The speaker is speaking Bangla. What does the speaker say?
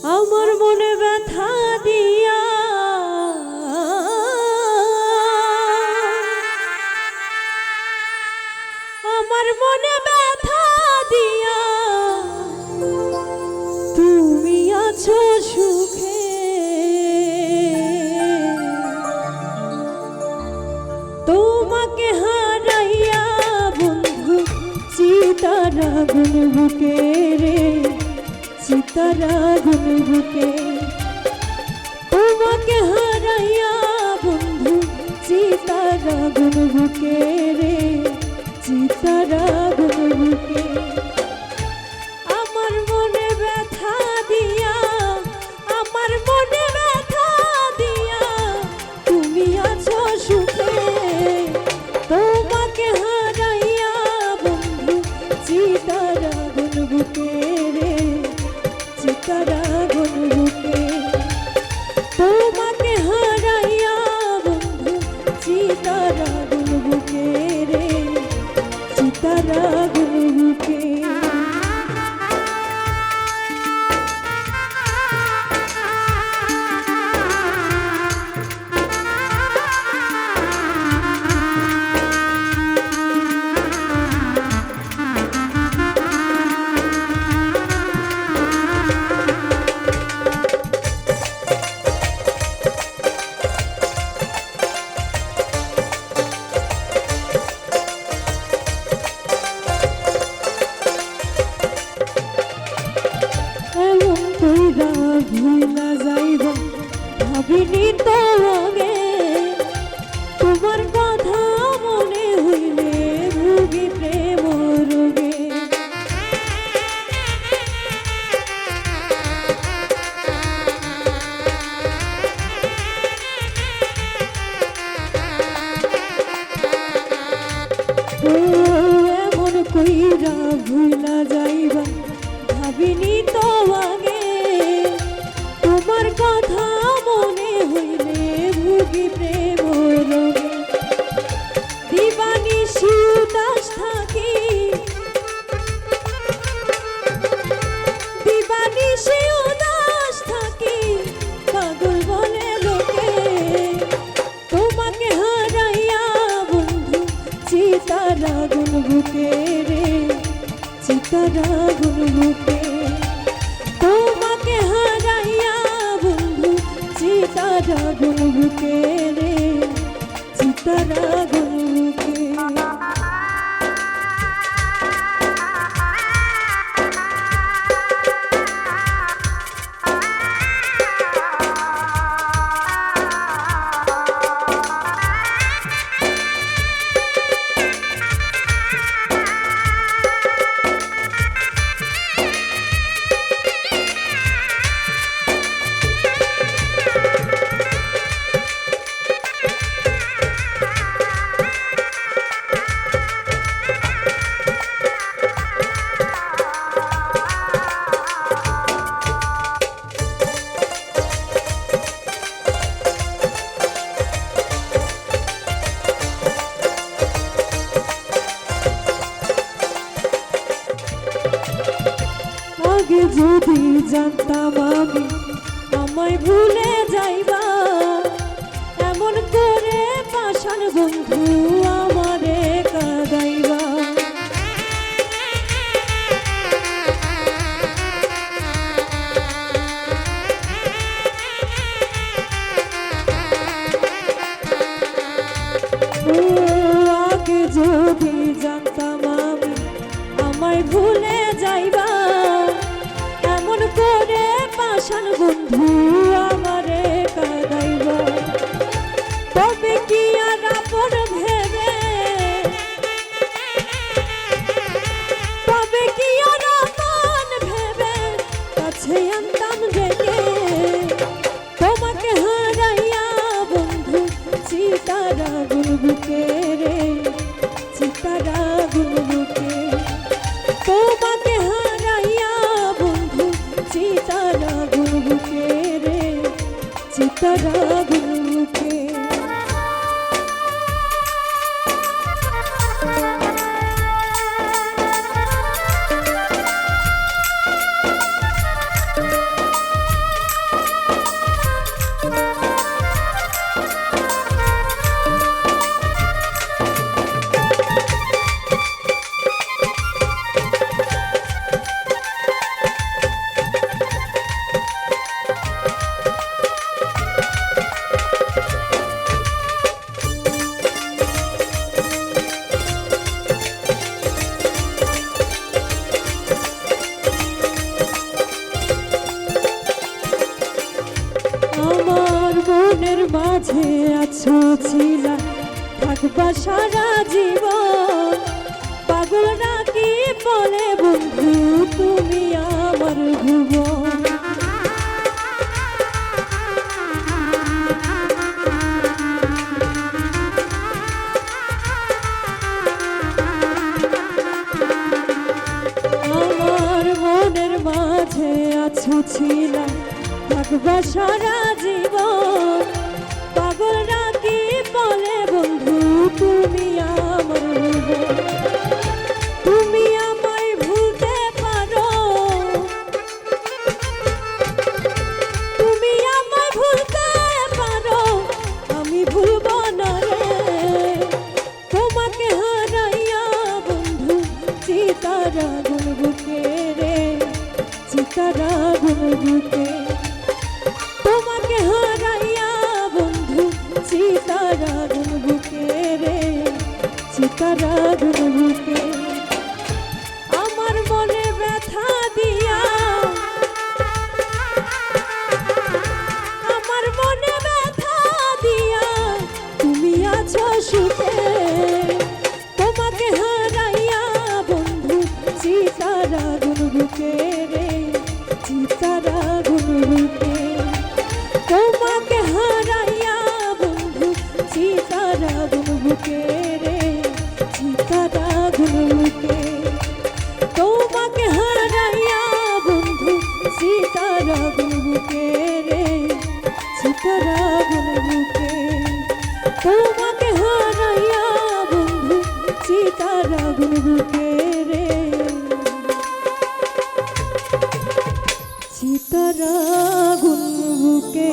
আমার মনে ব্যথা দিয়া আমার মনে ব্যথা দিয়া তুমি আছো সুখে তোমাকে হারাইয়া বন্ধু চিতার আগুন বুকে রে চিতার আগুন বুকে তোমাকে হারাইয়া বন্ধু চিতার আগুন বুকে রে চিতার আগুন বুকে আমার মনে ব্যথা দিয়া আমার মনে ব্যথা দিয়া তুমি আছো সুখে তোমাকে হারাইয়া বন্ধু চিতার আগুন বুকে রে চিতার আগুন বুকে তোমাকে হারাইয়া বন্ধু চিতার আগুন বুকে রে চিতার আগুন বুকে ভুলা যাইব ভাবিনি তো আগে তোমার কথা মনে হইলে ভুগি প্রেম রোগে এমন কইরা ভুলা যাইবা ভাবিনি তো আগে তোমার কথা মনে হইলে ভুগি প্রেম রোগে দিবানিশি উদাস থাকি দিবানিশি উদাস থাকি পাগল বলে লোকে তোমাকে হারাইয়া বন্ধু চিতার আগুন বুকে রে চিতার আগুন বুকে তোমাকে হারাইয়া বন্ধু চিতার আগুন বুকে রে চিতার আগুন বুকে আগে যদি জানতাম আমি আমায় ভুলে যাইবা এমন করে পাষাণ বন্ধু আমারে কাঁদাইবা আগে যদি জানতাম আমি আমায় ভুলে যাইবা এমন করে পাষাণ বন্ধু আমারে কাঁদাইবা তবে কি আর আপন ভেবে তবে কি আর আপন ভেবে কাছে আনতাম ডেকে তোমাকে হারাইয়া বন্ধু চিতার আগুন বুকে রে চিতার আগুন বুকে তোমাকে হারাইয়া বন্ধু চিতার আগুন বুকে রে চিতার আগুন বুকে মাঝে আছো ছিলা থাকবা সারা জীবন পাগলরা কি বলে বন্ধু তুমি আমার ভুবন আমার মনের মাঝে আছো ছিলা থাকবা সারা জীবন পাগলরা কি বলে বন্ধু তুমি আমার ভুবন তুমি আমায় ভুলতে পারো তুমি আমায় ভুলতে পারো আমি ভুলব না রে তোমাকে হারাইয়া বন্ধু চিতারা গুন বুকে রে চিতারা গুন বুকে তোমাকে হারাইয়া বন্ধু চিতারা গুন বুকে রে চিতারা গুন বুকে আমার মনে ব্যথা দিয়া আমার মনে ব্যথা দিয়া তুমি আছো সুখে তোমাকে হারাইয়া বন্ধু চিতারা গুন বুকে রে চিতারা গুন বুকে তোমাকে হারাইয়া বন্ধু চিতারা গুন বুকে রে চিতারা গুন বুকে তোমাকে হারাইয়া বন্ধু চিতারা গুন বুকে রে চিতারা গুন বুকে তোমাকে হারাইয়া বন্ধু চিতারা গুন বুকে রে চিতারা গুন বুকে